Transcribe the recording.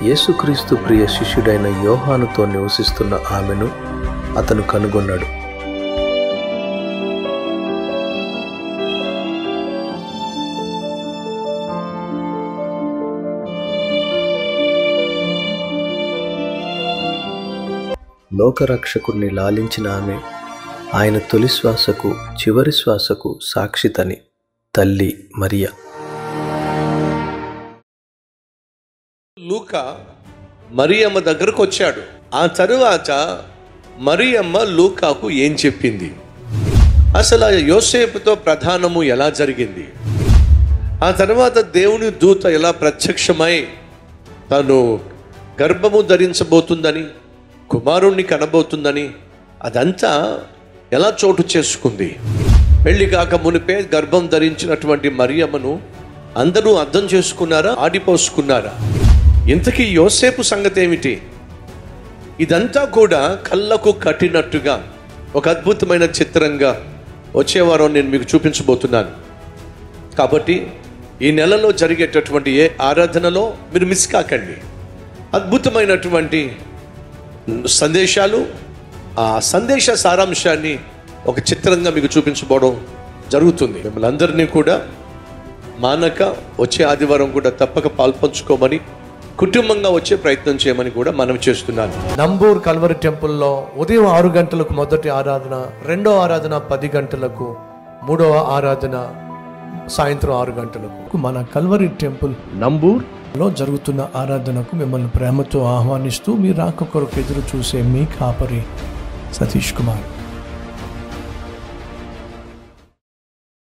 యేసుక్రీస్తు ప్రియ శిష్యుడైన యోహానుతో నివసిస్తున్న ఆమెను అతను కనుగొన్నాడు. లోకరక్షకుడిని లాలించిన ఆమె ఆయన తొలి శ్వాసకు చివరి శ్వాసకు సాక్షితని తల్లి మరియా. లూకా మరియమ్మ దగ్గరకు వచ్చాడు. ఆ తరువాత మరియమ్మ లూకాకు ఏం చెప్పింది, అసలు యోసేపుతో ప్రధానము ఎలా జరిగింది, ఆ తర్వాత దేవుని దూత ఎలా ప్రత్యక్షమై తను గర్భము ధరించబోతుందని, కుమారుణ్ణి కనబోతుందని, అదంతా ఎలా చోటు చేసుకుంది. పెళ్లి కాక మునిపే గర్భం ధరించినటువంటి మరియమ్మను అందరూ అర్థం చేసుకున్నారా, ఆడిపోసుకున్నారా? ఇంతకీ యోసేపు సంగతి ఏమిటి? ఇదంతా కూడా కళ్ళకు కట్టినట్టుగా ఒక అద్భుతమైన చిత్రంగా వచ్చే వారం నేను మీకు చూపించబోతున్నాను. కాబట్టి ఈ నెలలో జరిగేటటువంటి ఏ ఆరాధనలో మీరు మిస్ కాకండి. అద్భుతమైనటువంటి సందేశాలు, ఆ సందేశ సారాంశాన్ని ఒక చిత్రంగా మీకు చూపించబోవడం జరుగుతుంది. మిమ్మల్ని అందరినీ కూడా మానక వచ్చే ఆదివారం కూడా తప్పక పాల్పంచుకోమని, కుటుంబంగా వచ్చే ప్రయత్నం చేయమని కూడా మనం చేస్తున్నాను. నంబూర్ కల్వరి టెంపుల్లో ఉదయం 6 గంటలకు మొదటి ఆరాధన, రెండో ఆరాధన 10 గంటలకు, మూడవ ఆరాధన సాయంత్రం 6 గంటలకు మన కల్వరి టెంపుల్ నంబూర్లో జరుగుతున్న ఆరాధనకు మిమ్మల్ని ప్రేమతో ఆహ్వానిస్తూ మీ రాక కొరకు ఎదురు చూసే మీ కాపరి సతీష్ కుమార్.